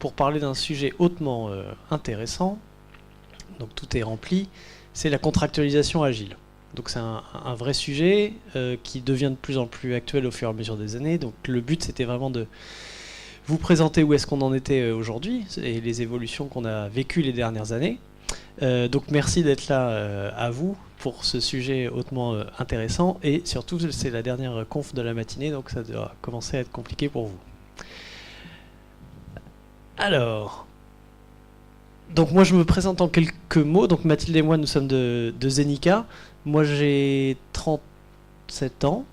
pour parler d'un sujet hautement intéressant, donc tout est rempli, c'est la contractualisation agile. Donc c'est un vrai sujet qui devient de plus en plus actuel au fur et à mesure des années. Donc le but c'était vraiment de vous présenter où est-ce qu'on en était aujourd'hui et les évolutions qu'on a vécues les dernières années. Donc merci d'être là à vous pour ce sujet hautement intéressant et surtout c'est la dernière conf de la matinée donc ça doit commencer à être compliqué pour vous. Alors, donc moi je me présente en quelques mots. Donc Mathilde et moi nous sommes de Zenica. Moi j'ai 37 ans.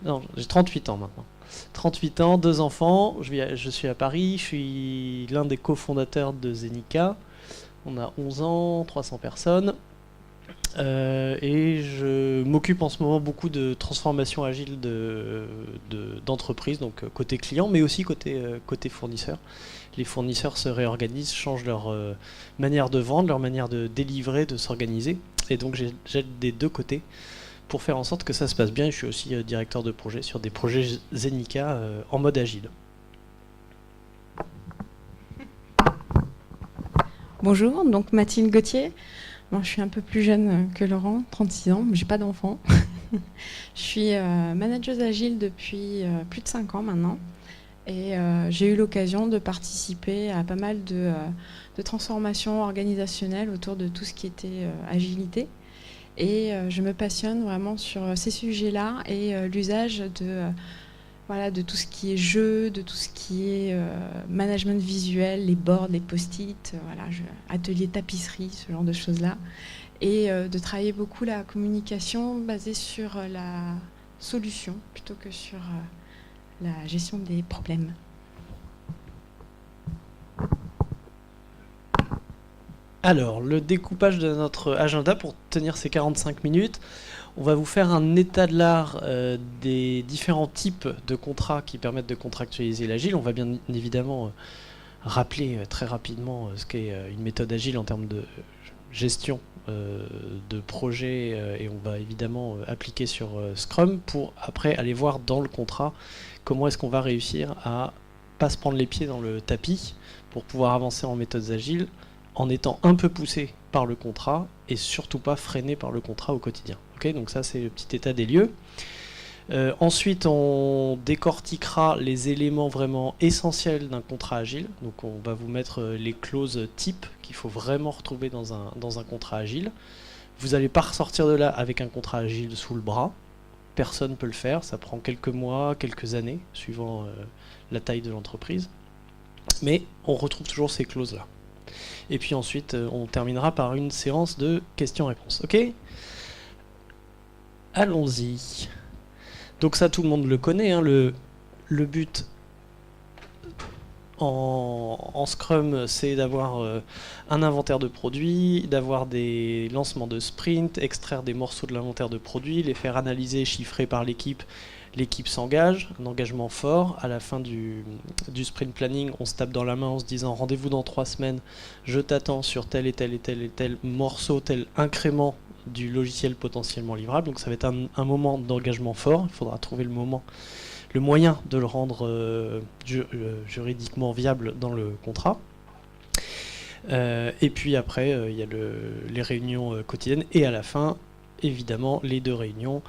Non, j'ai 38 ans maintenant. 38 ans, 2 enfants. Je suis à Paris. Je suis l'un des cofondateurs de Zenica. On a 11 ans, 300 personnes. Et je m'occupe en ce moment beaucoup de transformation agile d'entreprise, donc côté client, mais aussi côté fournisseur. Les fournisseurs se réorganisent, changent leur manière de vendre, leur manière de délivrer, de s'organiser. Et donc j'aide des deux côtés pour faire en sorte que ça se passe bien. Et je suis aussi directeur de projet sur des projets Zenica en mode agile. Bonjour, donc Mathilde Gauthier. Moi, je suis un peu plus jeune que Laurent, 36 ans, mais j'ai pas d'enfant. Je suis manageuse agile depuis plus de 5 ans maintenant. Et j'ai eu l'occasion de participer à pas mal de transformations organisationnelles autour de tout ce qui était agilité. Et je me passionne vraiment sur ces sujets-là et l'usage de tout ce qui est jeu, de tout ce qui est management visuel, les boards, les post-it, atelier tapisserie, ce genre de choses-là. Et de travailler beaucoup la communication basée sur la solution plutôt que sur la gestion des problèmes. Alors, le découpage de notre agenda pour tenir ces 45 minutes. On va vous faire un état de l'art des différents types de contrats qui permettent de contractualiser l'agile. On va bien évidemment rappeler très rapidement ce qu'est une méthode agile en termes de gestion de projet et on va évidemment appliquer sur Scrum pour après aller voir dans le contrat comment est-ce qu'on va réussir à pas se prendre les pieds dans le tapis pour pouvoir avancer en méthodes agiles en étant un peu poussé par le contrat et surtout pas freiné par le contrat au quotidien. Okay, donc ça c'est le petit état des lieux. Ensuite on décortiquera les éléments vraiment essentiels d'un contrat agile. Donc on va vous mettre les clauses types qu'il faut vraiment retrouver dans un contrat agile. Vous n'allez pas ressortir de là avec un contrat agile sous le bras. Personne ne peut le faire, ça prend quelques mois, quelques années, suivant la taille de l'entreprise. Mais on retrouve toujours ces clauses-là. Et puis ensuite, on terminera par une séance de questions-réponses. Ok ? Allons-y. Donc ça, tout le monde le connaît. Hein, le but en Scrum, c'est d'avoir un inventaire de produits, d'avoir des lancements de sprint, extraire des morceaux de l'inventaire de produits, les faire analyser, chiffrer par l'équipe. L'équipe s'engage, un engagement fort. À la fin du sprint planning, on se tape dans la main en se disant rendez-vous dans 3 semaines, je t'attends sur tel et tel et tel et tel morceau, tel incrément du logiciel potentiellement livrable. Donc ça va être un moment d'engagement fort. Il faudra trouver le moyen de le rendre juridiquement viable dans le contrat. Et puis après, il y a les réunions quotidiennes. Et à la fin, évidemment, les 2 réunions.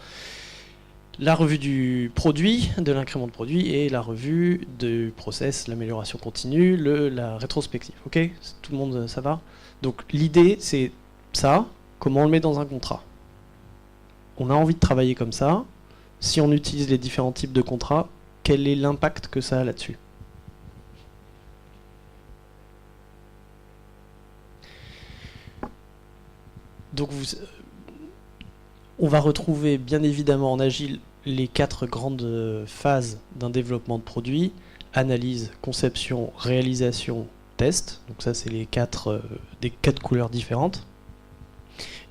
La revue du produit, de l'incrément de produit, et la revue du process, l'amélioration continue, la rétrospective. Ok ? Tout le monde, ça va ? Donc l'idée, c'est ça, comment on le met dans un contrat. On a envie de travailler comme ça. Si on utilise les différents types de contrats, quel est l'impact que ça a là-dessus ? Donc on va retrouver bien évidemment en agile les 4 grandes phases d'un développement de produit: analyse, conception, réalisation, test. Donc ça c'est les des 4 couleurs différentes.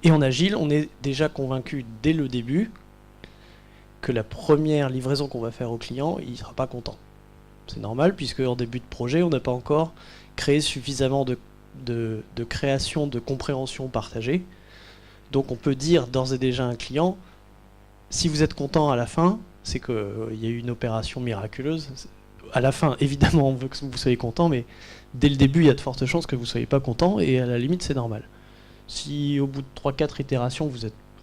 Et en agile, on est déjà convaincu dès le début que la première livraison qu'on va faire au client, il ne sera pas content. C'est normal puisque en début de projet, on n'a pas encore créé suffisamment de création, de compréhension partagée. Donc on peut dire d'ores et déjà à un client, si vous êtes content à la fin, c'est qu'il y a eu une opération miraculeuse. À la fin, évidemment, on veut que vous soyez content, mais dès le début, il y a de fortes chances que vous ne soyez pas content, et à la limite, c'est normal. Si au bout de 3-4 itérations,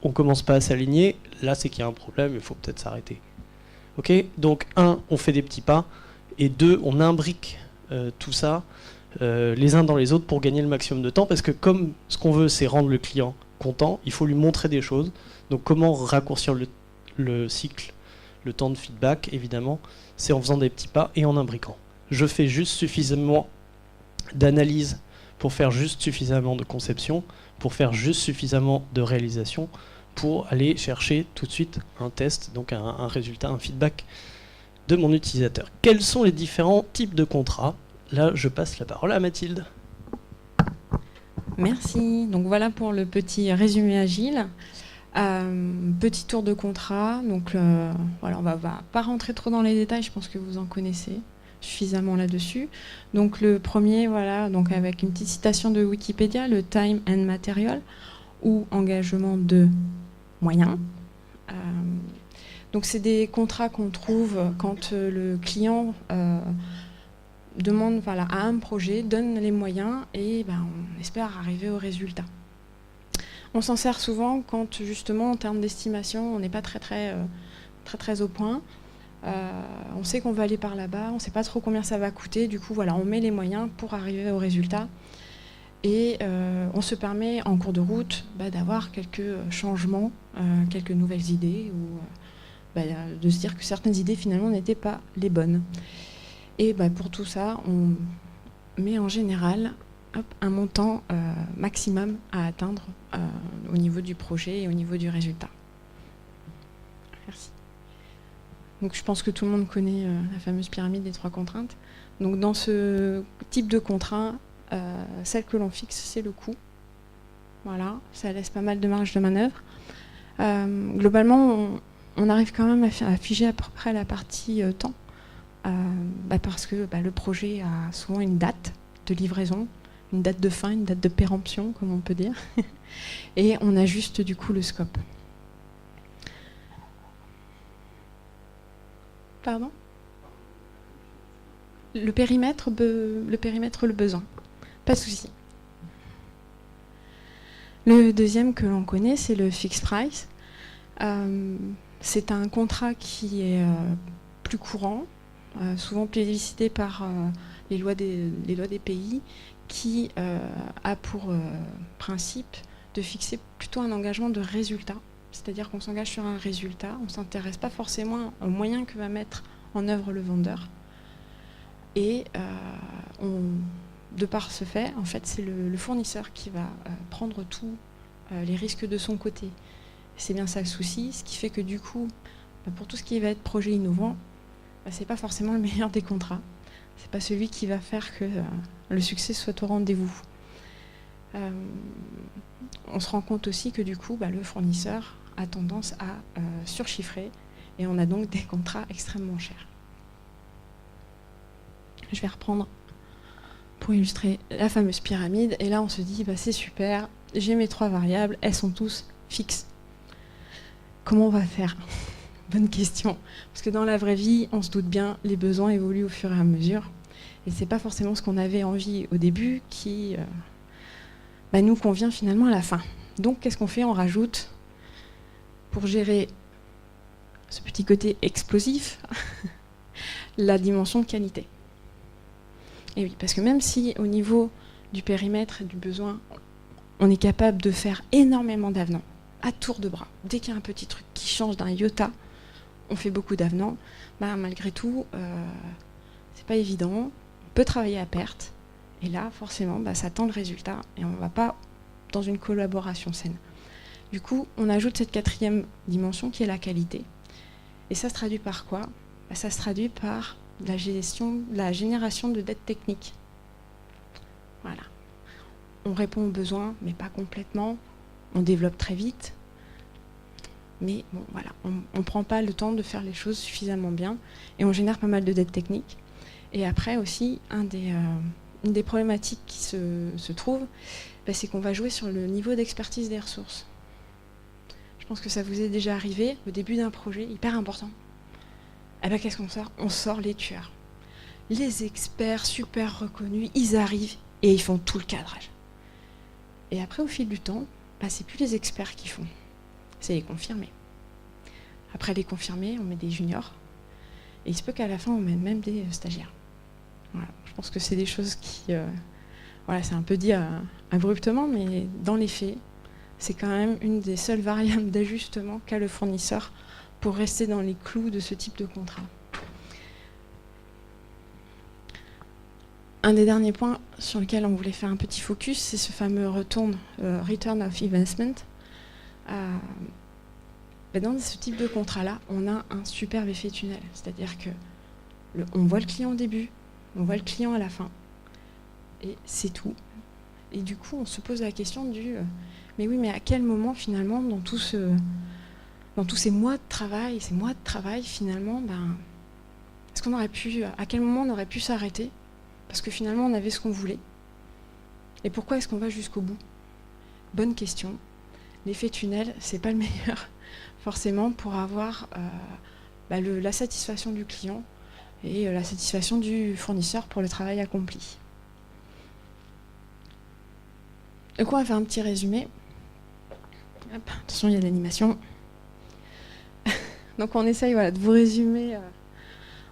on commence pas à s'aligner, là c'est qu'il y a un problème, il faut peut-être s'arrêter. Ok, donc 1, on fait des petits pas, et 2, on imbrique tout ça les uns dans les autres pour gagner le maximum de temps, parce que comme ce qu'on veut c'est rendre le client content, il faut lui montrer des choses. Donc comment raccourcir le cycle, le temps de feedback, évidemment, c'est en faisant des petits pas et en imbriquant. Je fais juste suffisamment d'analyse pour faire juste suffisamment de conception, pour faire juste suffisamment de réalisation, pour aller chercher tout de suite un test, donc un résultat, un feedback de mon utilisateur. Quels sont les différents types de contrats? Là, je passe la parole à Mathilde. Merci. Donc voilà pour le petit résumé agile. Petit tour de contrat. Donc voilà, on va pas rentrer trop dans les détails. Je pense que vous en connaissez suffisamment là-dessus. Donc le premier, voilà, donc avec une petite citation de Wikipédia, le time and material, ou engagement de moyens. Donc c'est des contrats qu'on trouve quand le client demande, voilà, à un projet, donne les moyens et on espère arriver au résultat. On s'en sert souvent quand justement en termes d'estimation on n'est pas très au point. On sait qu'on va aller par là-bas, on ne sait pas trop combien ça va coûter, du coup voilà, on met les moyens pour arriver au résultat. Et on se permet en cours de route d'avoir quelques changements, quelques nouvelles idées, ou de se dire que certaines idées finalement n'étaient pas les bonnes. Et pour tout ça, on met en général un montant maximum à atteindre au niveau du projet et au niveau du résultat. Merci. Donc je pense que tout le monde connaît la fameuse pyramide des 3 contraintes. Donc dans ce type de contraint, celle que l'on fixe, c'est le coût. Voilà, ça laisse pas mal de marge de manœuvre. Globalement, on arrive quand même à figer à peu près la partie temps. Parce que le projet a souvent une date de livraison, une date de fin, une date de péremption, comme on peut dire. Et on ajuste du coup le scope. Pardon ? Le périmètre, le besoin. Pas de souci. Le deuxième que l'on connaît, c'est le fixed price. C'est un contrat qui est plus courant, souvent plébiscité par les lois des pays, qui a pour principe de fixer plutôt un engagement de résultat. C'est-à-dire qu'on s'engage sur un résultat, on ne s'intéresse pas forcément aux moyens que va mettre en œuvre le vendeur. Et de par ce fait, en fait, c'est le fournisseur qui va prendre tous les risques de son côté. C'est bien ça le souci, ce qui fait que du coup, pour tout ce qui va être projet innovant, c'est pas forcément le meilleur des contrats. C'est pas celui qui va faire que le succès soit au rendez-vous. On se rend compte aussi que du coup, le fournisseur a tendance à surchiffrer et on a donc des contrats extrêmement chers. Je vais reprendre pour illustrer la fameuse pyramide. Et là, on se dit, c'est super, j'ai mes 3 variables, elles sont tous fixes. Comment on va faire ? Bonne question. Parce que dans la vraie vie, on se doute bien, les besoins évoluent au fur et à mesure. Et c'est pas forcément ce qu'on avait envie au début qui nous convient finalement à la fin. Donc, qu'est-ce qu'on fait ? On rajoute, pour gérer ce petit côté explosif, la dimension de qualité. Et oui, parce que même si au niveau du périmètre et du besoin, on est capable de faire énormément d'avenants, à tour de bras, dès qu'il y a un petit truc qui change d'un iota, on fait beaucoup d'avenants, malgré tout, c'est pas évident, on peut travailler à perte, et là, forcément, ça tend le résultat, et on ne va pas dans une collaboration saine. Du coup, on ajoute cette 4e dimension qui est la qualité. Et ça se traduit par quoi ? Ça se traduit par la génération de dettes techniques. Voilà. On répond aux besoins, mais pas complètement. On développe très vite. Mais bon, voilà, on ne prend pas le temps de faire les choses suffisamment bien. Et on génère pas mal de dettes techniques. Et après aussi, une des problématiques qui se trouve, c'est qu'on va jouer sur le niveau d'expertise des ressources. Je pense que ça vous est déjà arrivé, au début d'un projet hyper important. Qu'est-ce qu'on sort ? On sort les tueurs. les experts super reconnus, ils arrivent et ils font tout le cadrage. Et après, au fil du temps, c'est plus les experts qui font, c'est les confirmés. Après les confirmés, on met des juniors. Et il se peut qu'à la fin, on mette même des stagiaires. Voilà. Je pense que c'est des choses qui... c'est un peu dit abruptement, mais dans les faits, c'est quand même une des seules variables d'ajustement qu'a le fournisseur pour rester dans les clous de ce type de contrat. Un des derniers points sur lequel on voulait faire un petit focus, c'est ce fameux return of investment. Dans ce type de contrat-là, on a un superbe effet tunnel. C'est-à-dire que on voit le client au début, on voit le client à la fin. Et c'est tout. Et du coup, on se pose la question mais oui, mais à quel moment, finalement, dans tous ces mois de travail, finalement, est-ce qu'on aurait pu, à quel moment on aurait pu s'arrêter? Parce que finalement, on avait ce qu'on voulait. Et pourquoi est-ce qu'on va jusqu'au bout? Bonne question. L'effet tunnel, c'est pas le meilleur, forcément, pour avoir la satisfaction du client et la satisfaction du fournisseur pour le travail accompli. Donc on va faire un petit résumé. Hop, attention, il y a l'animation. Donc on essaye de vous résumer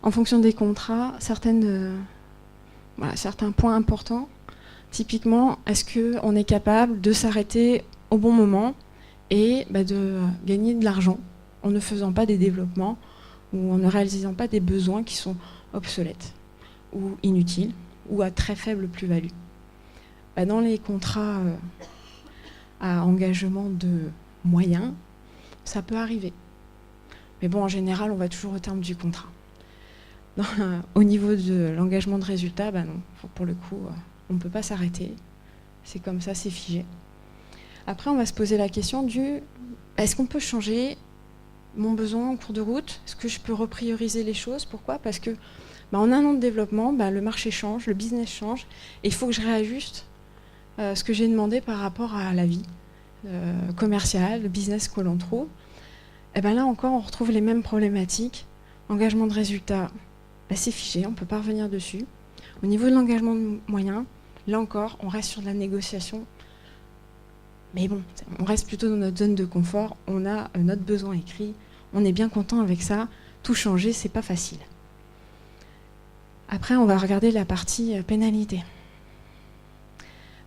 en fonction des contrats certains points importants. Typiquement, est-ce qu'on est capable de s'arrêter au bon moment et de gagner de l'argent en ne faisant pas des développements ou en ne réalisant pas des besoins qui sont obsolètes ou inutiles ou à très faible plus-value. Dans les contrats à engagement de moyens, ça peut arriver. Mais bon, en général, on va toujours au terme du contrat. Au niveau de l'engagement de résultat, non. Pour le coup, on ne peut pas s'arrêter. C'est comme ça, c'est figé. Après, on va se poser la question est-ce qu'on peut changer mon besoin en cours de route? Est-ce que je peux reprioriser les choses? Pourquoi? Parce que en un an de développement, le marché change, le business change, et il faut que je réajuste ce que j'ai demandé par rapport à la vie commerciale, le business que l'on trouve. Et là encore, on retrouve les mêmes problématiques. Engagement de résultat, c'est figé, on ne peut pas revenir dessus. Au niveau de l'engagement de moyens, là encore, on reste sur de la négociation. Mais bon, on reste plutôt dans notre zone de confort, on a notre besoin écrit, on est bien content avec ça. Tout changer, c'est pas facile. Après, on va regarder la partie pénalité.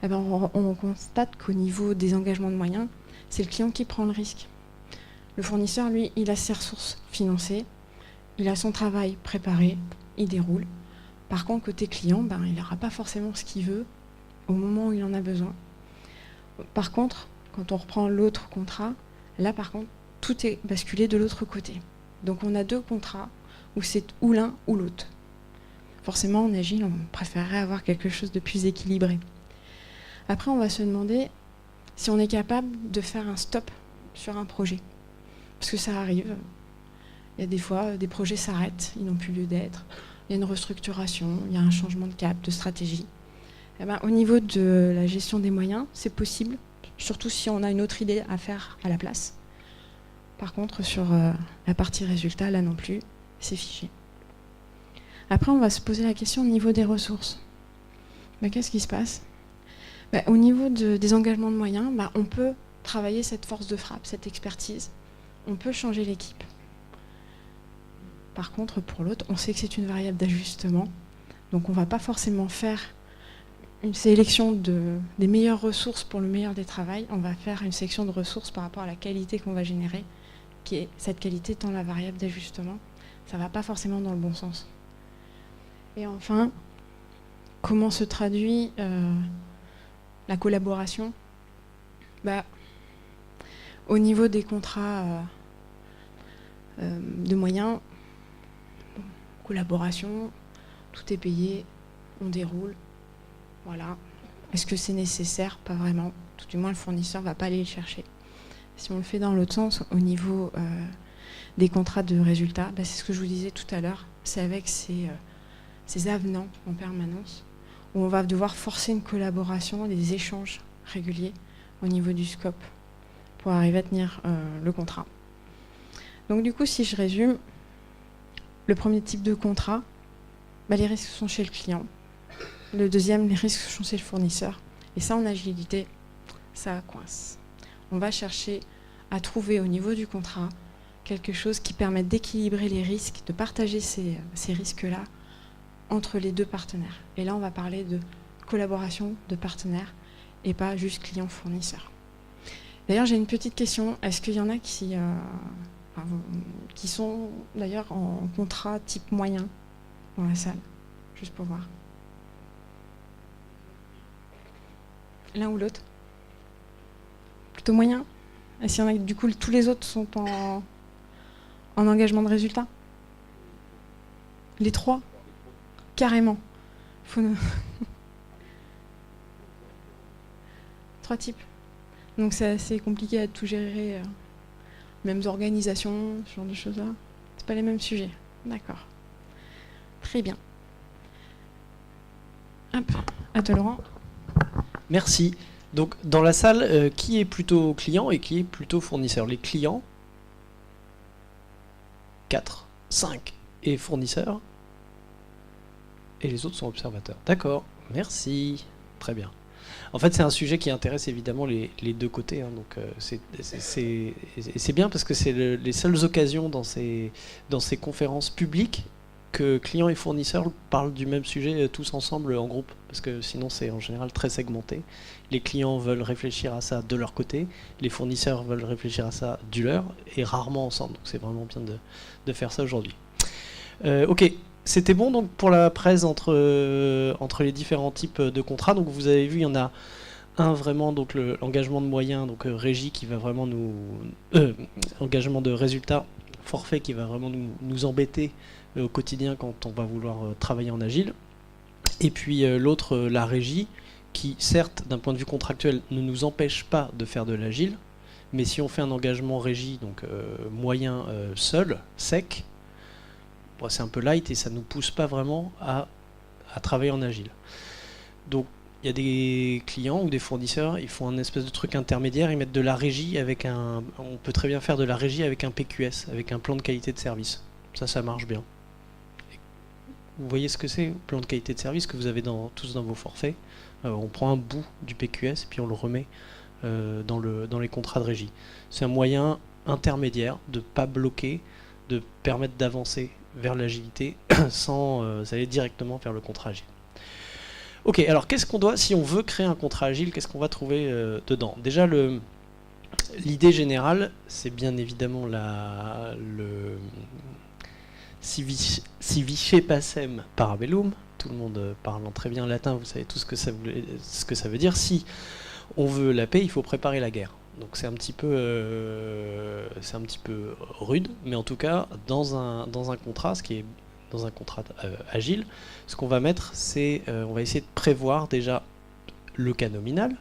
On constate qu'au niveau des engagements de moyens, c'est le client qui prend le risque. Le fournisseur, lui, il a ses ressources financées, il a son travail préparé, il déroule. Par contre, côté client, il n'aura pas forcément ce qu'il veut au moment où il en a besoin. Par contre, quand on reprend l'autre contrat, là, par contre, tout est basculé de l'autre côté. Donc, on a deux contrats où c'est ou l'un ou l'autre. Forcément, en agile, on préférerait avoir quelque chose de plus équilibré. Après, on va se demander si on est capable de faire un stop sur un projet. Parce que ça arrive. Il y a des fois, des projets s'arrêtent, ils n'ont plus lieu d'être. Il y a une restructuration, il y a un changement de cap, de stratégie. Au niveau de la gestion des moyens, c'est possible, surtout si on a une autre idée à faire à la place. Par contre, sur la partie résultat, là non plus, c'est figé. Après, on va se poser la question au niveau des ressources. Qu'est-ce qui se passe? Au niveau des engagements de moyens, on peut travailler cette force de frappe, cette expertise. On peut changer l'équipe. Par contre, pour l'autre, on sait que c'est une variable d'ajustement. Donc, on ne va pas forcément faire une sélection des meilleures ressources pour le meilleur des travails. On va faire une sélection de ressources par rapport à la qualité qu'on va générer, qui est cette qualité étant la variable d'ajustement. Ça ne va pas forcément dans le bon sens. Et enfin, comment se traduit la collaboration? Au niveau des contrats de moyens, collaboration, tout est payé, on déroule. Voilà. Est-ce que c'est nécessaire? Pas vraiment. Tout du moins, le fournisseur ne va pas aller le chercher. Si on le fait dans l'autre sens, au niveau des contrats de résultats, c'est ce que je vous disais tout à l'heure, c'est avec ces avenants en permanence, où on va devoir forcer une collaboration, des échanges réguliers au niveau du scope pour arriver à tenir le contrat. Donc du coup, si je résume, le premier type de contrat, Les risques sont chez le client. Le deuxième, les risques sont chez le fournisseur. Et ça, en agilité, ça coince. On va chercher à trouver au niveau du contrat quelque chose qui permette d'équilibrer les risques, de partager ces risques-là entre les deux partenaires. Et là, on va parler de collaboration de partenaires et pas juste client-fournisseur. D'ailleurs, j'ai une petite question. Est-ce qu'il y en a qui sont d'ailleurs en contrat type moyen dans la salle? Juste pour voir. L'un ou l'autre? Plutôt moyen? Est-ce qu'il y en a, du coup, tous les autres sont en engagement de résultat? Les trois? Carrément. Trois types. Donc c'est assez compliqué à tout gérer. Mêmes organisations, ce genre de choses-là. C'est pas les mêmes sujets. D'accord. Très bien. Hop. À toi, Laurent. Merci. Donc dans la salle, qui est plutôt client et qui est plutôt fournisseur? Les clients, 4, 5 et fournisseurs. Et les autres sont observateurs. D'accord, merci. Très bien. En fait, c'est un sujet qui intéresse évidemment les deux côtés. Donc c'est bien parce que c'est les seules occasions dans ces conférences publiques que clients et fournisseurs parlent du même sujet tous ensemble en groupe. Parce que sinon, c'est en général très segmenté. Les clients veulent réfléchir à ça de leur côté. Les fournisseurs veulent réfléchir à ça du leur. Et rarement ensemble. Donc c'est vraiment bien de faire ça aujourd'hui. Ok. C'était bon donc pour la presse entre les différents types de contrats. Donc vous avez vu, il y en a un vraiment, donc l'engagement de moyens, donc régie qui va vraiment engagement de résultats, forfait qui va vraiment nous embêter au quotidien quand on va vouloir travailler en agile. Et puis l'autre, la régie, qui certes d'un point de vue contractuel ne nous empêche pas de faire de l'agile, mais si on fait un engagement régie, donc moyen seul, sec, c'est un peu light et ça ne nous pousse pas vraiment à travailler en agile. Donc il y a des clients ou des fournisseurs, ils font un espèce de truc intermédiaire, ils mettent de la régie avec on peut très bien faire de la régie avec un PQS, avec un plan de qualité de service. Ça marche bien. Vous voyez ce que c'est, le plan de qualité de service que vous avez tous dans vos forfaits. On prend un bout du PQS puis on le remet dans les contrats de régie. C'est un moyen intermédiaire de ne pas bloquer, de permettre d'avancer vers l'agilité sans aller directement vers le contrat agile. Ok, alors qu'est-ce qu'on doit, si on veut créer un contrat agile, qu'est-ce qu'on va trouver dedans? Déjà, l'idée générale, c'est bien évidemment si vice pacem parabellum, tout le monde parlant très bien latin, vous savez tout ce que ça veut dire. Si on veut la paix, il faut préparer la guerre. Donc c'est un petit peu rude, mais en tout cas dans un contrat, dans un contrat agile, ce qu'on va mettre, c'est on va essayer de prévoir déjà le cas nominal,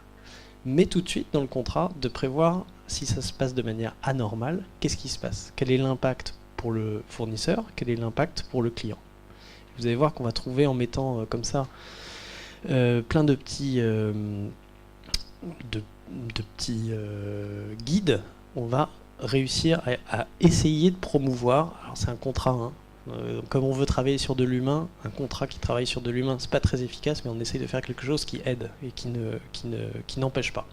mais tout de suite dans le contrat de prévoir si ça se passe de manière anormale, qu'est-ce qui se passe, quel est l'impact pour le fournisseur, quel est l'impact pour le client. Vous allez voir qu'on va trouver en mettant comme ça plein de petits guides, on va réussir à essayer de promouvoir. Alors c'est un contrat, hein. Comme on veut travailler sur de l'humain, un contrat qui travaille sur de l'humain, c'est pas très efficace, mais on essaye de faire quelque chose qui aide et qui n'empêche pas.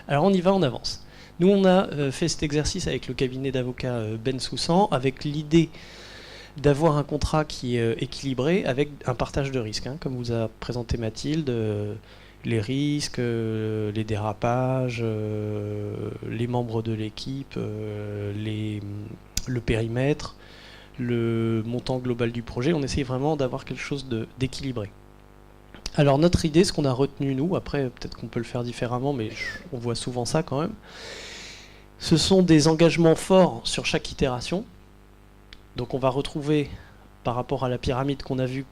Alors on y va, on avance. Nous on a fait cet exercice avec le cabinet d'avocats Ben Soussan, avec l'idée d'avoir un contrat qui est équilibré avec un partage de risques, hein, comme vous a présenté Mathilde. Les risques, les dérapages, les membres de l'équipe, le périmètre, le montant global du projet. On essaye vraiment d'avoir quelque chose d'équilibré. Alors notre idée, ce qu'on a retenu nous, après peut-être qu'on peut le faire différemment, mais on voit souvent ça quand même, ce sont des engagements forts sur chaque itération. Donc on va retrouver, par rapport à la pyramide qu'on a vue,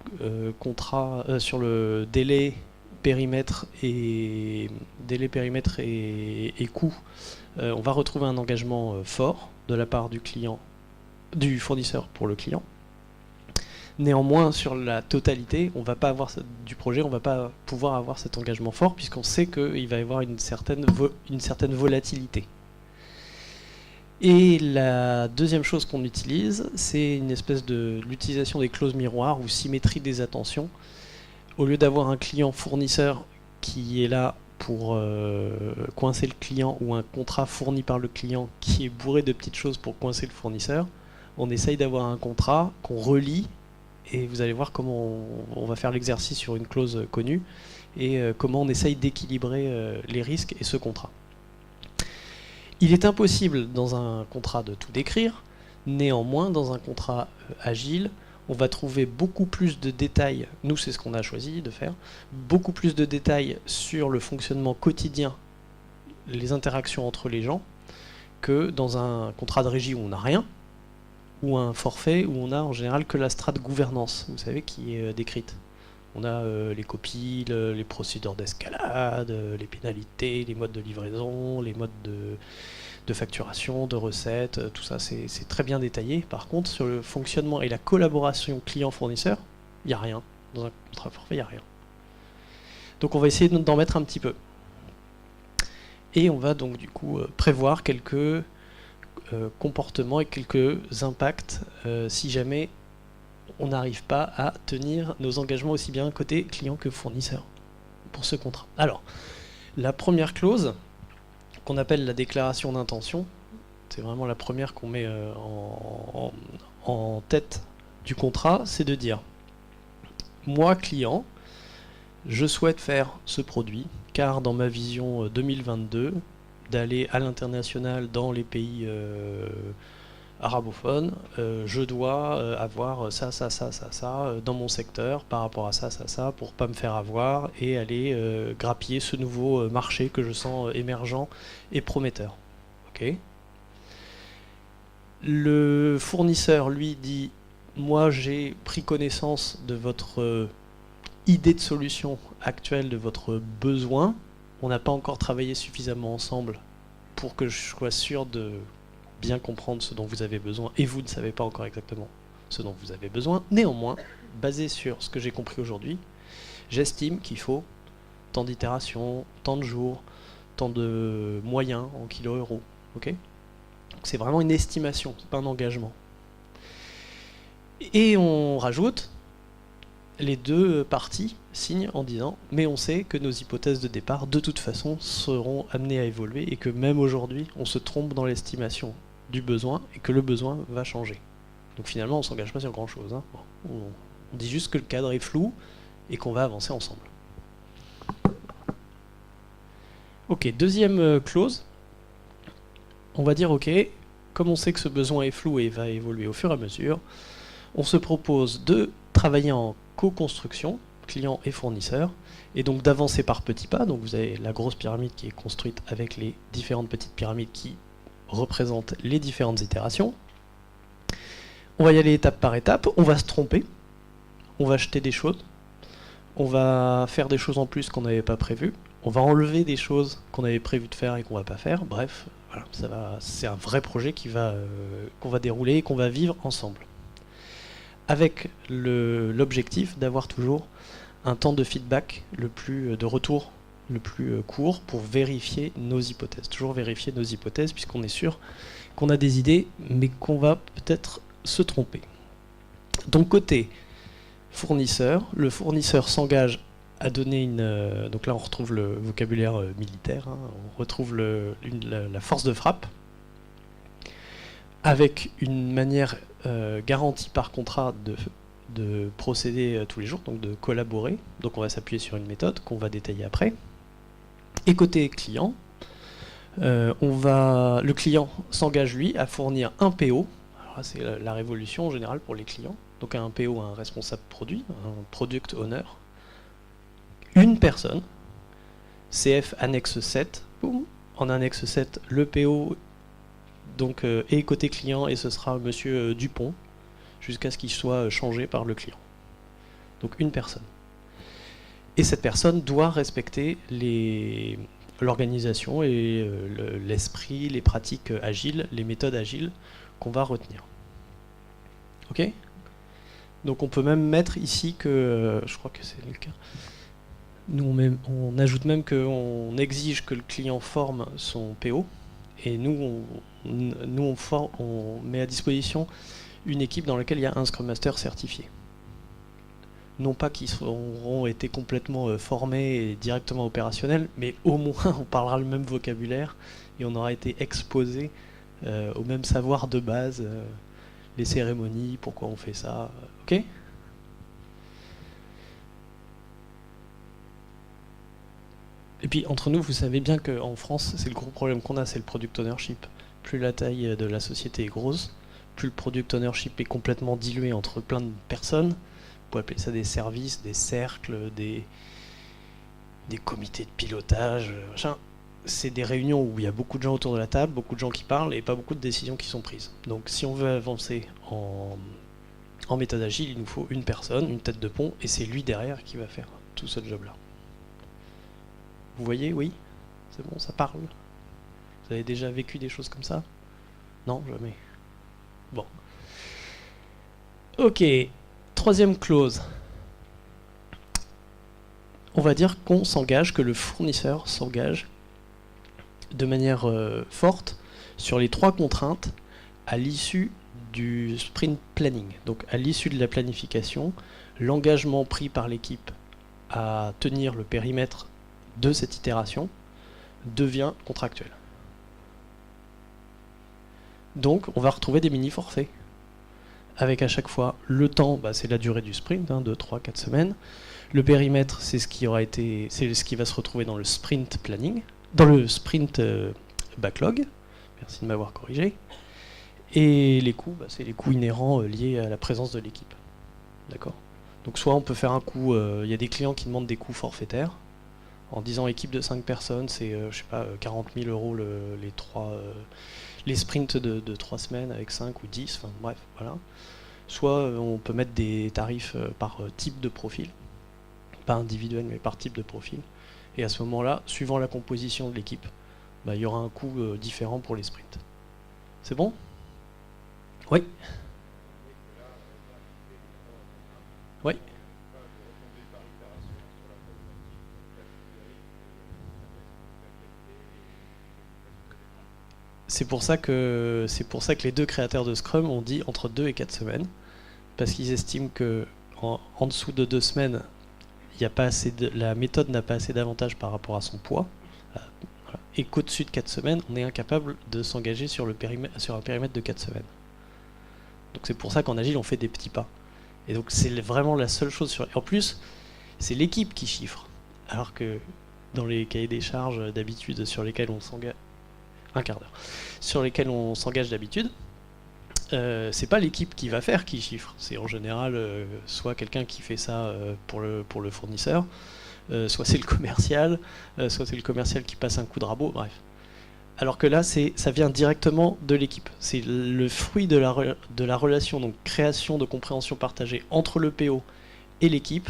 sur le délai, périmètre et coût, on va retrouver un engagement fort de la part du fournisseur pour le client. Néanmoins, sur la totalité, on va pas avoir du projet, on va pas pouvoir avoir cet engagement fort puisqu'on sait qu'il va y avoir une certaine volatilité. Et la deuxième chose qu'on utilise, c'est une espèce de l'utilisation des clauses miroirs ou symétrie des attentions. Au lieu d'avoir un client fournisseur qui est là pour coincer le client ou un contrat fourni par le client qui est bourré de petites choses pour coincer le fournisseur, on essaye d'avoir un contrat qu'on relie et vous allez voir comment on va faire l'exercice sur une clause connue et comment on essaye d'équilibrer les risques et ce contrat. Il est impossible dans un contrat de tout décrire, néanmoins dans un contrat agile, on va trouver beaucoup plus de détails, nous c'est ce qu'on a choisi de faire, beaucoup plus de détails sur le fonctionnement quotidien, les interactions entre les gens, que dans un contrat de régie où on n'a rien, ou un forfait où on a en général que la strate gouvernance, vous savez, qui est décrite. On a les copies, les procédures d'escalade, les pénalités, les modes de livraison, les modes de facturation, de recettes, tout ça c'est très bien détaillé. Par contre, sur le fonctionnement et la collaboration client-fournisseur, il n'y a rien. Dans un contrat forfait, il n'y a rien. Donc on va essayer d'en mettre un petit peu. Et on va donc du coup prévoir quelques comportements et quelques impacts si jamais on n'arrive pas à tenir nos engagements aussi bien côté client que fournisseur pour ce contrat. Alors, la première clause qu'on appelle la déclaration d'intention, c'est vraiment la première qu'on met en tête du contrat, c'est de dire moi client, je souhaite faire ce produit car dans ma vision 2022 d'aller à l'international dans les pays arabophone, je dois avoir ça dans mon secteur par rapport à ça pour pas me faire avoir et aller grappiller ce nouveau marché que je sens émergent et prometteur. Ok. Le fournisseur lui dit moi j'ai pris connaissance de votre idée de solution actuelle, de votre besoin. On n'a pas encore travaillé suffisamment ensemble pour que je sois sûr de bien comprendre ce dont vous avez besoin, et vous ne savez pas encore exactement ce dont vous avez besoin. Néanmoins, basé sur ce que j'ai compris aujourd'hui, j'estime qu'il faut tant d'itérations, tant de jours, tant de moyens en kilo-euros. Okay ? C'est vraiment une estimation, c'est pas un engagement. Et on rajoute, les deux parties signent en disant mais on sait que nos hypothèses de départ de toute façon seront amenées à évoluer et que même aujourd'hui on se trompe dans l'estimation du besoin et que le besoin va changer. Donc finalement on ne s'engage pas sur grand chose, hein. On dit juste que le cadre est flou et qu'on va avancer ensemble. Ok, deuxième clause, on va dire ok, comme on sait que ce besoin est flou et va évoluer au fur et à mesure, on se propose de travailler en co-construction, client et fournisseur, et donc d'avancer par petits pas. Donc vous avez la grosse pyramide qui est construite avec les différentes petites pyramides qui représentent les différentes itérations. On va y aller étape par étape, on va se tromper, on va acheter des choses, on va faire des choses en plus qu'on n'avait pas prévues, on va enlever des choses qu'on avait prévu de faire et qu'on ne va pas faire. Bref, voilà, c'est un vrai projet qu'on va dérouler et qu'on va vivre ensemble. Avec l'objectif d'avoir toujours un temps de feedback, de retour le plus court pour vérifier nos hypothèses. Toujours vérifier nos hypothèses puisqu'on est sûr qu'on a des idées mais qu'on va peut-être se tromper. Donc côté fournisseur, le fournisseur s'engage à donner donc là on retrouve le vocabulaire militaire, hein, on retrouve la force de frappe avec une manière garantie par contrat de procéder tous les jours, donc de collaborer. Donc on va s'appuyer sur une méthode qu'on va détailler après. Et côté client, le client s'engage lui à fournir un PO. Alors là, c'est la révolution en général pour les clients. Donc un PO, un responsable produit, un product owner. Une personne, CF annexe 7, boum, en annexe 7, le PO donc, est côté client et ce sera monsieur Dupont jusqu'à ce qu'il soit changé par le client. Donc une personne. Et cette personne doit respecter l'organisation et l'esprit, les pratiques agiles, les méthodes agiles qu'on va retenir. Ok ? Donc on peut même mettre ici que, je crois que c'est le cas, nous on ajoute même qu'on exige que le client forme son PO Et nous, on met à disposition une équipe dans laquelle il y a un Scrum Master certifié. Non pas qu'ils auront été complètement formés et directement opérationnels, mais au moins on parlera le même vocabulaire et on aura été exposé au même savoir de base, les cérémonies, pourquoi on fait ça, ok ? Et puis entre nous, vous savez bien qu'en France, c'est le gros problème qu'on a, c'est le product ownership. Plus la taille de la société est grosse, plus le product ownership est complètement dilué entre plein de personnes. Vous pouvez appeler ça des services, des cercles, des comités de pilotage, machin. C'est des réunions où il y a beaucoup de gens autour de la table, beaucoup de gens qui parlent et pas beaucoup de décisions qui sont prises. Donc si on veut avancer en méthode agile, il nous faut une personne, une tête de pont, et c'est lui derrière qui va faire tout ce job-là. Vous voyez, oui? C'est bon, ça parle? Vous avez déjà vécu des choses comme ça? Non, jamais. Bon. Ok, troisième clause. On va dire qu'on s'engage, que le fournisseur s'engage de manière forte sur les 3 contraintes à l'issue du sprint planning. Donc à l'issue de la planification, l'engagement pris par l'équipe à tenir le périmètre de cette itération devient contractuel. Donc on va retrouver des mini-forfaits avec à chaque fois le temps, c'est la durée du sprint, 2, 3, 4 semaines. Le périmètre, c'est ce qui va se retrouver dans le sprint planning, dans le sprint backlog. Merci de m'avoir corrigé. Et les coûts, c'est les coûts inhérents liés à la présence de l'équipe. D'accord ? Donc soit on peut faire un coût, il y a des clients qui demandent des coûts forfaitaires, en disant équipe de 5 personnes, c'est 40 000 € les sprints de 3 semaines avec 5 ou 10, enfin bref, voilà. Soit on peut mettre des tarifs par type de profil, pas individuel mais par type de profil. Et à ce moment-là, suivant la composition de l'équipe, il y aura un coût différent pour les sprints. C'est bon ? Oui. Oui. C'est pour ça que les 2 créateurs de Scrum ont dit entre 2 et 4 semaines, parce qu'ils estiment que en dessous de 2 semaines, la méthode n'a pas assez d'avantages par rapport à son poids, et qu'au-dessus de 4 semaines, on est incapable de s'engager sur un périmètre de 4 semaines. Donc c'est pour ça qu'en Agile, on fait des petits pas. Et donc c'est vraiment la seule chose en plus, c'est l'équipe qui chiffre, alors que dans les cahiers des charges d'habitude sur lesquels on s'engage, un quart d'heure, sur lesquels on s'engage d'habitude, c'est pas l'équipe qui va faire qui chiffre, c'est en général soit quelqu'un qui fait ça pour le fournisseur, soit c'est le commercial, soit c'est le commercial qui passe un coup de rabot, bref. Alors que là, ça vient directement de l'équipe. C'est le fruit de la relation, donc création de compréhension partagée entre le PO et l'équipe.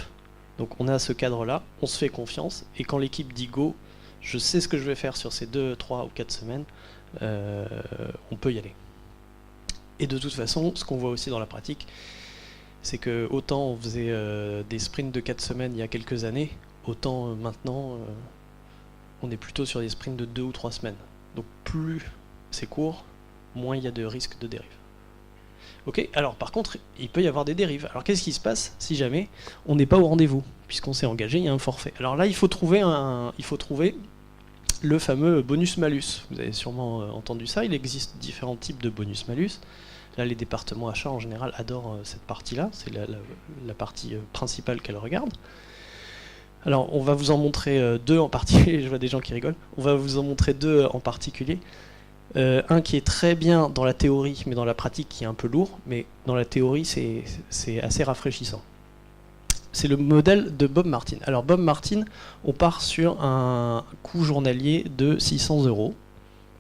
Donc on a ce cadre-là, on se fait confiance, et quand l'équipe dit go, je sais ce que je vais faire sur ces 2, 3 ou 4 semaines, on peut y aller. Et de toute façon, ce qu'on voit aussi dans la pratique, c'est que autant on faisait des sprints de 4 semaines il y a quelques années, autant maintenant, on est plutôt sur des sprints de 2 ou 3 semaines. Donc plus c'est court, moins il y a de risques de dérive. Ok, alors par contre, il peut y avoir des dérives. Alors qu'est-ce qui se passe si jamais on n'est pas au rendez-vous? Puisqu'on s'est engagé, il y a un forfait. Alors là, il faut trouver le fameux bonus-malus. Vous avez sûrement entendu ça, il existe différents types de bonus-malus. Là, les départements achats en général adorent cette partie-là, c'est la partie principale qu'elles regardent. Alors, on va vous en montrer 2 en particulier, je vois des gens qui rigolent. On va vous en montrer 2 en particulier. Un qui est très bien dans la théorie, mais dans la pratique qui est un peu lourd, mais dans la théorie c'est assez rafraîchissant. C'est le modèle de Bob Martin. Alors Bob Martin, on part sur un coût journalier de 600 €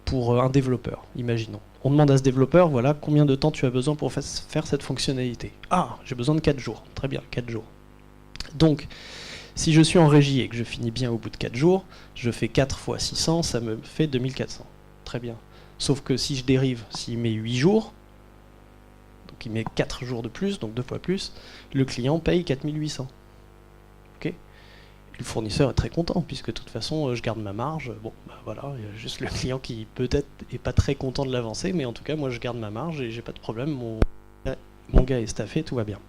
pour un développeur, imaginons. On demande à ce développeur, voilà, combien de temps tu as besoin pour faire cette fonctionnalité? Ah, j'ai besoin de 4 jours. Très bien, 4 jours. Donc, si je suis en régie et que je finis bien au bout de 4 jours, je fais 4 fois 600, ça me fait 2400. Très bien. Sauf que si je dérive, s'il met 8 jours, donc il met 4 jours de plus, donc 2 fois plus, le client paye 4800. Ok ? Le fournisseur est très content, puisque de toute façon, je garde ma marge. Bon, bah voilà, il y a juste le client qui peut-être est pas très content de l'avancée, mais en tout cas, moi, je garde ma marge et j'ai pas de problème. Mon gars est staffé, tout va bien.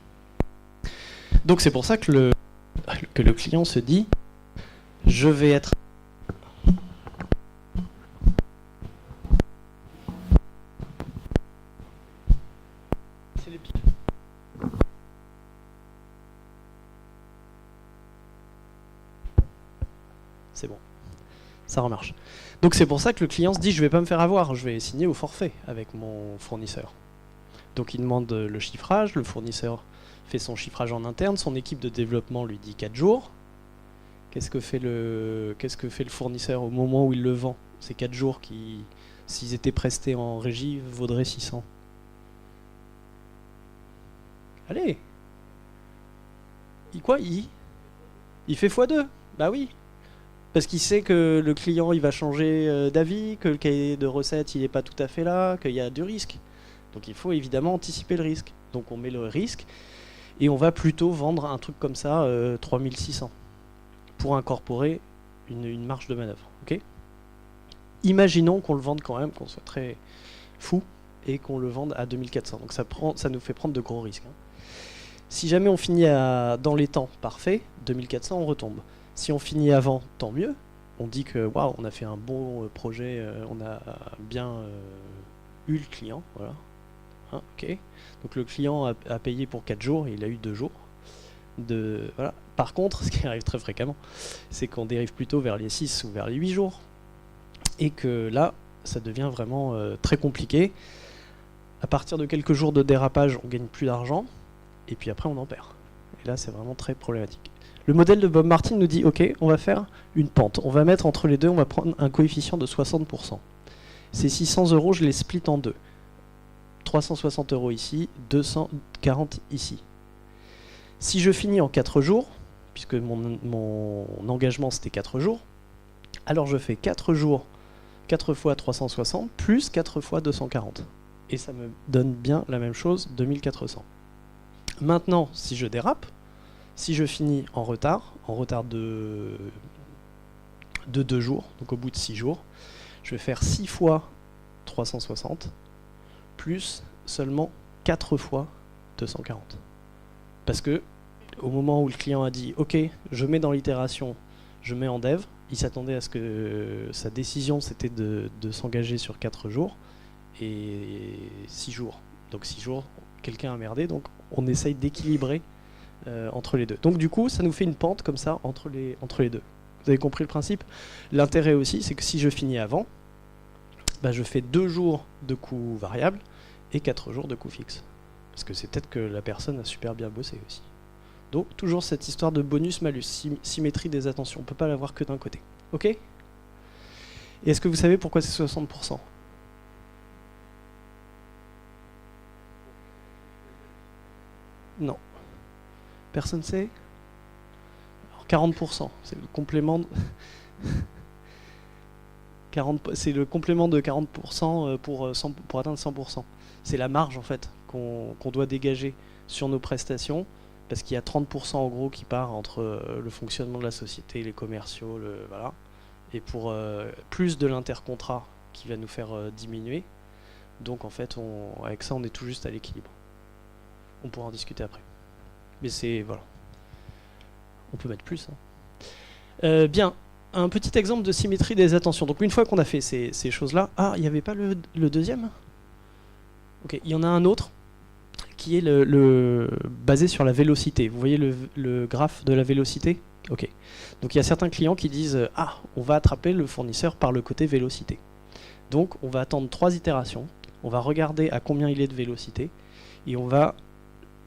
Donc c'est pour ça que le client se dit, je vais être... C'est les piles. C'est bon, ça remarche. Donc c'est pour ça que le client se dit, je vais pas me faire avoir, je vais signer au forfait avec mon fournisseur. Donc il demande le chiffrage, le fournisseur fait son chiffrage en interne, son équipe de développement lui dit 4 jours. Qu'est-ce que fait le fournisseur au moment où il le vend? Ces 4 jours qui, s'ils étaient prestés en régie, vaudraient 600. Allez! Il fait x2. Bah oui. Parce qu'il sait que le client il va changer d'avis, que le cahier de recettes il n'est pas tout à fait là, qu'il y a du risque. Donc il faut évidemment anticiper le risque. Donc on met le risque et on va plutôt vendre un truc comme ça 3600 pour incorporer une marge de manœuvre. Okay, imaginons qu'on le vende quand même, qu'on soit très fou et qu'on le vende à 2400. Donc ça nous fait prendre de gros risques. Si jamais on finit dans les temps parfaits, 2400 on retombe. Si on finit avant, tant mieux. On dit que waouh, on a fait un bon projet, on a bien eu le client. Voilà. Ok. Donc le client a payé pour 4 jours et il a eu 2 jours. Voilà. Par contre, ce qui arrive très fréquemment, c'est qu'on dérive plutôt vers les 6 ou vers les 8 jours. Et que là, ça devient vraiment très compliqué. À partir de quelques jours de dérapage, on gagne plus d'argent. Et puis après, on en perd. Et là, c'est vraiment très problématique. Le modèle de Bob Martin nous dit, ok, on va faire une pente. On va mettre entre les deux, on va prendre un coefficient de 60%. Ces 600 euros, je les split en deux. 360 euros ici, 240 ici. Si je finis en 4 jours, puisque mon engagement c'était 4 jours, alors je fais 4 jours, 4 fois 360, plus 4 fois 240. Et ça me donne bien la même chose, 2400. Maintenant, si je dérape, si je finis en retard de 2 jours, donc au bout de 6 jours, je vais faire 6 fois 360, plus seulement 4 fois 240. Parce que au moment où le client a dit ok, je mets dans l'itération, je mets en dev, il s'attendait à ce que sa décision c'était de s'engager sur 4 jours et 6 jours. Donc 6 jours, quelqu'un a merdé, donc on essaye d'équilibrer entre les deux. Donc du coup, ça nous fait une pente comme ça entre les deux. Vous avez compris le principe? L'intérêt aussi, c'est que si je finis avant, bah, je fais 2 jours de coûts variables et 4 jours de coûts fixes. Parce que c'est peut-être que la personne a super bien bossé aussi. Donc toujours cette histoire de bonus-malus, symétrie des attentions, on ne peut pas l'avoir que d'un côté. Ok? Et est-ce que vous savez pourquoi c'est 60%? Non. Personne sait? Alors 40%, c'est le complément de... c'est le complément de 40% pour atteindre 100%. C'est la marge en fait qu'on doit dégager sur nos prestations, parce qu'il y a 30% en gros qui part entre le fonctionnement de la société, les commerciaux, voilà, et pour plus de l'intercontrat qui va nous faire diminuer. Donc en fait, avec ça, on est tout juste à l'équilibre. On pourra en discuter après. Mais c'est... voilà. On peut mettre plus. Bien. Un petit exemple de symétrie des attentions. Donc une fois qu'on a fait ces choses-là... Ah, il n'y avait pas le deuxième? Ok, il y en a un autre qui est basé sur la vélocité. Vous voyez le graphe de la vélocité? Ok. Donc il y a certains clients qui disent « Ah, on va attraper le fournisseur par le côté vélocité. » Donc on va attendre 3 itérations, on va regarder à combien il est de vélocité, et on va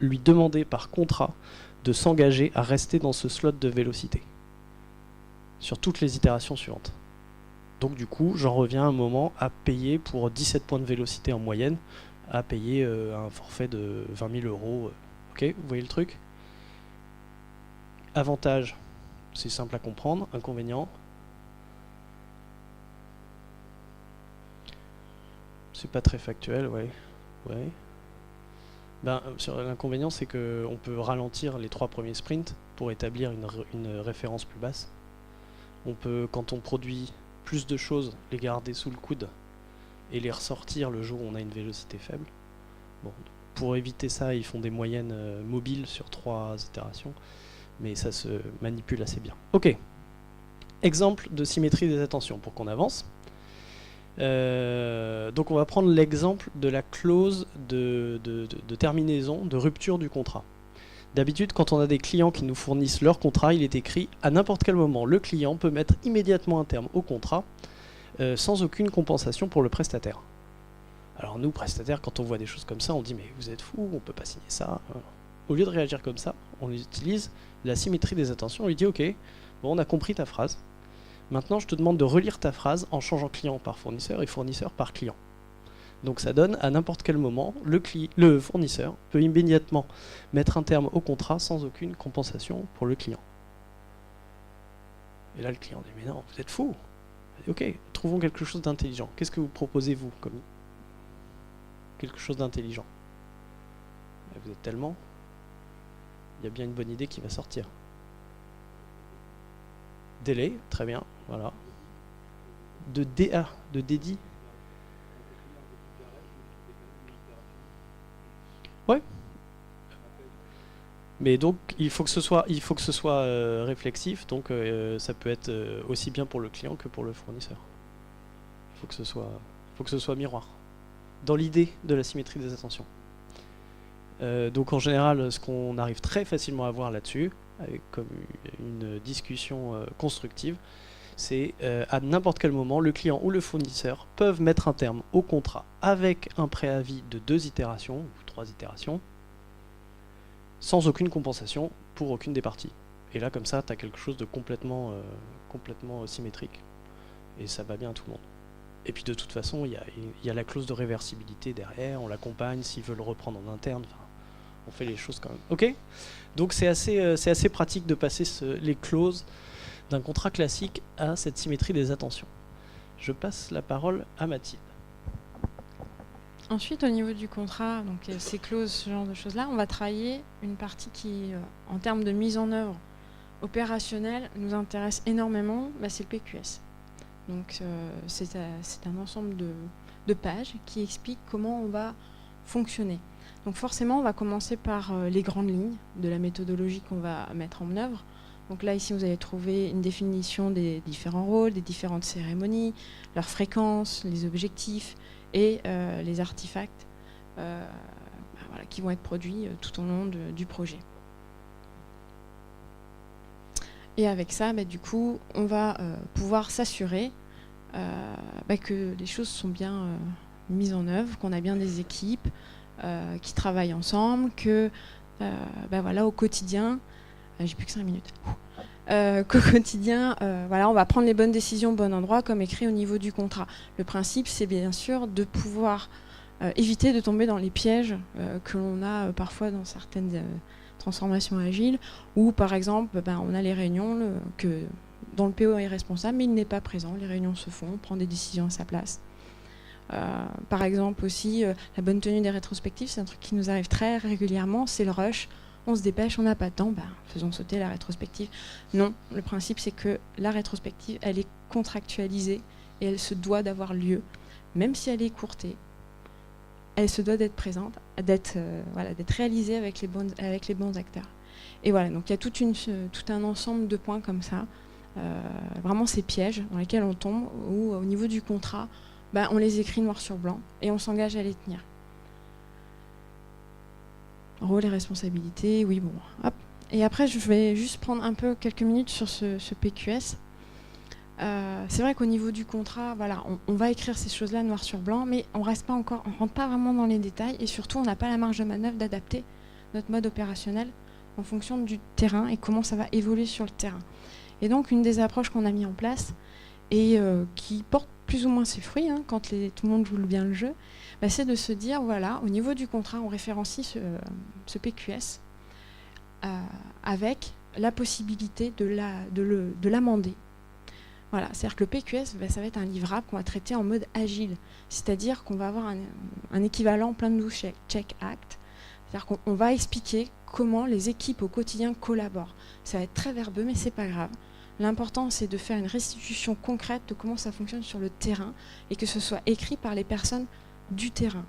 lui demander par contrat de s'engager à rester dans ce slot de vélocité sur toutes les itérations suivantes. Donc du coup, j'en reviens à un moment à payer pour 17 points de vélocité en moyenne, à payer un forfait de 20 000 euros. Ok, vous voyez le truc? Avantage, c'est simple à comprendre. Inconvénient, c'est pas très factuel, ouais. L'inconvénient, c'est qu'on peut ralentir les 3 premiers sprints pour établir une référence plus basse. On peut, quand on produit plus de choses, les garder sous le coude et les ressortir le jour où on a une vélocité faible. Bon, pour éviter ça, ils font des moyennes mobiles sur 3 itérations, mais ça se manipule assez bien. Ok, exemple de symétrie des attentions pour qu'on avance. Donc on va prendre l'exemple de la clause de terminaison, de rupture du contrat. D'habitude, quand on a des clients qui nous fournissent leur contrat, il est écrit à n'importe quel moment, le client peut mettre immédiatement un terme au contrat sans aucune compensation pour le prestataire. Alors nous, prestataires, quand on voit des choses comme ça, on dit mais vous êtes fous, on peut pas signer ça. Au lieu de réagir comme ça, on utilise la symétrie des attentions, on lui dit ok, bon, on a compris ta phrase. Maintenant, je te demande de relire ta phrase en changeant client par fournisseur et fournisseur par client. Donc ça donne à n'importe quel moment, le fournisseur peut immédiatement mettre un terme au contrat sans aucune compensation pour le client. Et là, le client dit mais non, vous êtes fous. Ok, trouvons quelque chose d'intelligent. Qu'est-ce que vous proposez vous comme quelque chose d'intelligent? Vous êtes tellement, il y a bien une bonne idée qui va sortir. Délai, très bien, voilà. De DA, de dédit. Ouais. Mais donc il faut que ce soit réflexif, donc ça peut être aussi bien pour le client que pour le fournisseur. Il faut que ce soit miroir. Dans l'idée de la symétrie des attentions. Donc en général, ce qu'on arrive très facilement à voir là-dessus, avec comme une discussion constructive, c'est à n'importe quel moment, le client ou le fournisseur peuvent mettre un terme au contrat avec un préavis de 2 itérations ou 3 itérations, sans aucune compensation pour aucune des parties. Et là, comme ça, tu as quelque chose de complètement symétrique. Et ça va bien à tout le monde. Et puis de toute façon, il y a la clause de réversibilité derrière, on l'accompagne s'ils veulent le reprendre en interne. Enfin, on fait les choses quand même. Ok. Donc c'est assez pratique de passer les clauses d'un contrat classique à cette symétrie des attentions. Je passe la parole à Mathilde. Ensuite, au niveau du contrat, donc ces clauses, ce genre de choses-là, on va travailler une partie qui, en termes de mise en œuvre opérationnelle, nous intéresse énormément, c'est le PQS. Donc c'est un ensemble de pages qui expliquent comment on va fonctionner. Donc forcément, on va commencer par les grandes lignes de la méthodologie qu'on va mettre en œuvre. Donc là, ici, vous allez trouver une définition des différents rôles, des différentes cérémonies, leur fréquence, les objectifs et les artefacts voilà, qui vont être produits tout au long du projet. Et avec ça, du coup, on va pouvoir s'assurer que les choses sont bien mises en œuvre, qu'on a bien des équipes qui travaillent ensemble, que voilà, au quotidien, j'ai plus que 5 minutes, qu'au quotidien, voilà, on va prendre les bonnes décisions au bon endroit, comme écrit au niveau du contrat. Le principe, c'est bien sûr de pouvoir éviter de tomber dans les pièges que l'on a parfois dans certaines transformations agiles, où par exemple, on a les réunions dont le PO est responsable, mais il n'est pas présent, les réunions se font, on prend des décisions à sa place. Par exemple aussi, la bonne tenue des rétrospectives, c'est un truc qui nous arrive très régulièrement, c'est le rush, on se dépêche, on n'a pas de temps, faisons sauter la rétrospective. Non, le principe c'est que la rétrospective, elle est contractualisée et elle se doit d'avoir lieu, même si elle est écourtée, elle se doit d'être présente, d'être réalisée avec les bons acteurs. Et voilà, donc il y a tout un ensemble de points comme ça, vraiment ces pièges dans lesquels on tombe, où au niveau du contrat, on les écrit noir sur blanc et on s'engage à les tenir. Rôle et responsabilité, oui, bon, hop. Et après, je vais juste prendre un peu quelques minutes sur ce PQS. C'est vrai qu'au niveau du contrat, voilà, on va écrire ces choses-là noir sur blanc, mais on rentre pas vraiment dans les détails et surtout, on n'a pas la marge de manœuvre d'adapter notre mode opérationnel en fonction du terrain et comment ça va évoluer sur le terrain. Et donc, une des approches qu'on a mis en place et qui porte plus ou moins ses fruits, quand tout le monde joue bien le jeu, c'est de se dire, voilà, au niveau du contrat, on référencie ce PQS avec la possibilité de l'amender. Voilà, c'est-à-dire que le PQS, ça va être un livrable qu'on va traiter en mode agile, c'est-à-dire qu'on va avoir un équivalent plein de check act, C'est-à-dire qu'on va expliquer comment les équipes au quotidien collaborent. Ça va être très verbeux, mais c'est pas grave. L'important, c'est de faire une restitution concrète de comment ça fonctionne sur le terrain et que ce soit écrit par les personnes du terrain.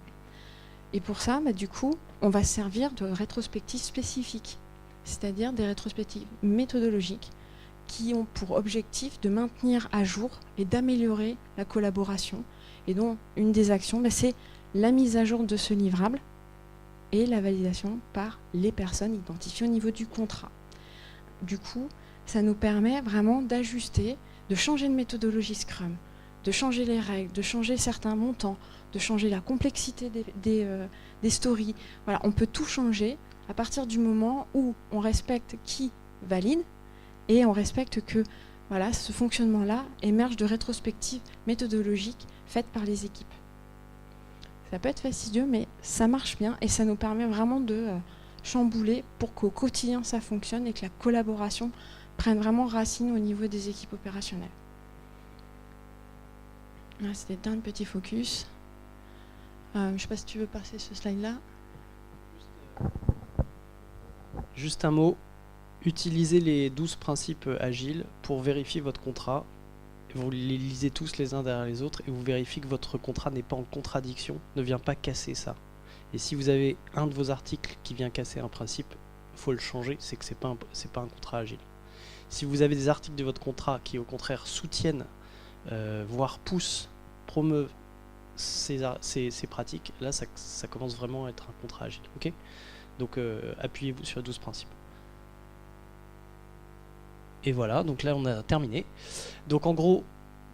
Et pour ça, du coup, on va servir de rétrospectives spécifiques, c'est-à-dire des rétrospectives méthodologiques qui ont pour objectif de maintenir à jour et d'améliorer la collaboration. Et donc, une des actions, c'est la mise à jour de ce livrable et la validation par les personnes identifiées au niveau du contrat. Du coup, ça nous permet vraiment d'ajuster, de changer de méthodologie Scrum, de changer les règles, de changer certains montants, de changer la complexité des stories. Voilà, on peut tout changer à partir du moment où on respecte qui valide et on respecte que voilà, ce fonctionnement-là émerge de rétrospectives méthodologiques faites par les équipes. Ça peut être fastidieux, mais ça marche bien et ça nous permet vraiment de chambouler pour qu'au quotidien ça fonctionne et que la collaboration prenne vraiment racine au niveau des équipes opérationnelles. Là, c'était le dernier petit focus. Je ne sais pas si tu veux passer ce slide-là. Juste un mot. Utilisez les 12 principes agiles pour vérifier votre contrat. Vous les lisez tous les uns derrière les autres et vous vérifiez que votre contrat n'est pas en contradiction, ne vient pas casser ça. Et si vous avez un de vos articles qui vient casser un principe, il faut le changer, c'est que c'est pas un contrat agile. Si vous avez des articles de votre contrat qui au contraire soutiennent, voire poussent, promeuvent ces pratiques, là ça commence vraiment à être un contrat agile. Okay, donc appuyez-vous sur les 12 principes. Et voilà, donc là on a terminé. Donc en gros,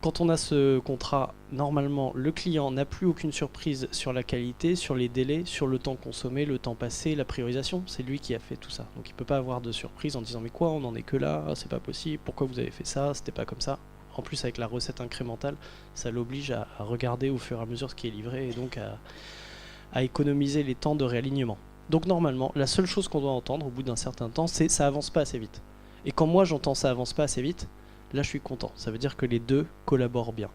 quand on a ce contrat, normalement le client n'a plus aucune surprise sur la qualité, sur les délais, sur le temps consommé, le temps passé, la priorisation. C'est lui qui a fait tout ça. Donc il ne peut pas avoir de surprise en disant mais quoi, on n'en est que là, c'est pas possible, pourquoi vous avez fait ça, c'était pas comme ça. En plus avec la recette incrémentale, ça l'oblige à regarder au fur et à mesure ce qui est livré et donc à économiser les temps de réalignement. Donc normalement, la seule chose qu'on doit entendre au bout d'un certain temps, c'est ça avance pas assez vite. Et quand moi j'entends ça avance pas assez vite, là je suis content. Ça veut dire que les deux collaborent bien.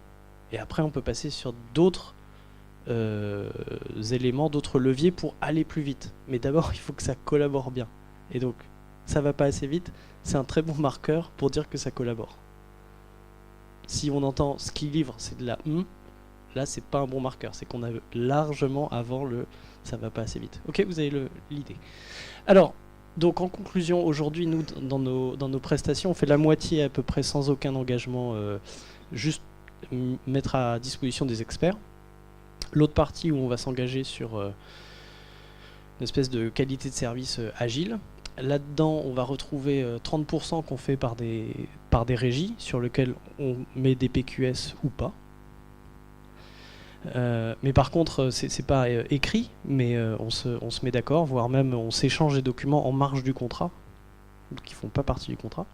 Et après on peut passer sur d'autres éléments, d'autres leviers pour aller plus vite. Mais d'abord il faut que ça collabore bien. Et donc ça va pas assez vite, c'est un très bon marqueur pour dire que ça collabore. Si on entend ce qu'il livre c'est de la là c'est pas un bon marqueur. C'est qu'on a largement avant le ça va pas assez vite. Ok, vous avez l'idée. Alors, donc en conclusion, aujourd'hui, nous, dans nos prestations, on fait la moitié à peu près sans aucun engagement, juste mettre à disposition des experts. L'autre partie où on va s'engager sur une espèce de qualité de service agile. Là-dedans, on va retrouver 30% qu'on fait par des régies, sur lesquelles on met des PQS ou pas. Mais par contre, c'est pas écrit, mais on se met d'accord, voire même on s'échange des documents en marge du contrat, qui font pas partie du contrat.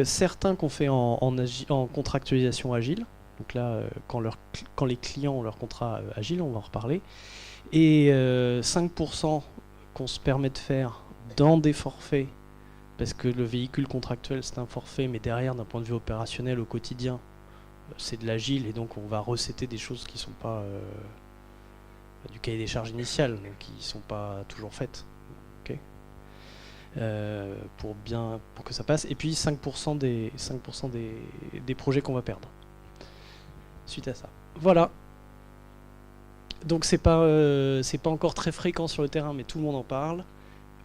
Certains qu'on fait en contractualisation agile, donc là, quand les clients ont leur contrat agile, on va en reparler. Et 5% qu'on se permet de faire dans des forfaits, parce que le véhicule contractuel c'est un forfait, mais derrière, d'un point de vue opérationnel au quotidien, c'est de l'agile et donc on va recéter des choses qui sont pas du cahier des charges initial, donc qui sont pas toujours faites, okay, pour que ça passe. Et puis 5% des projets qu'on va perdre suite à ça. Voilà. Donc c'est pas encore très fréquent sur le terrain, mais tout le monde en parle.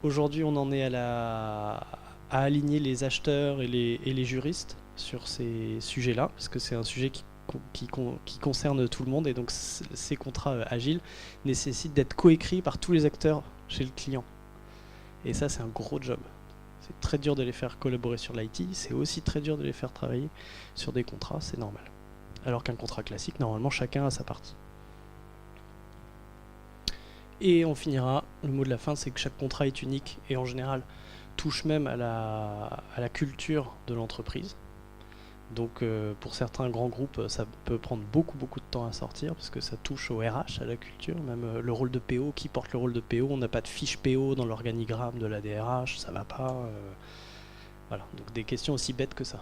Aujourd'hui, on en est à aligner les acheteurs et les juristes sur ces sujets-là, parce que c'est un sujet qui concerne tout le monde, et donc ces contrats agiles nécessitent d'être coécrits par tous les acteurs chez le client. Et ça, c'est un gros job. C'est très dur de les faire collaborer sur l'IT, c'est aussi très dur de les faire travailler sur des contrats, c'est normal. Alors qu'un contrat classique, normalement, chacun a sa partie. Et on finira, le mot de la fin, c'est que chaque contrat est unique, et en général, touche même à la culture de l'entreprise. Donc pour certains grands groupes, ça peut prendre beaucoup de temps à sortir, parce que ça touche au RH, à la culture, même le rôle de PO, qui porte le rôle de PO, on n'a pas de fiche PO dans l'organigramme de la DRH, ça va pas. Voilà, donc des questions aussi bêtes que ça.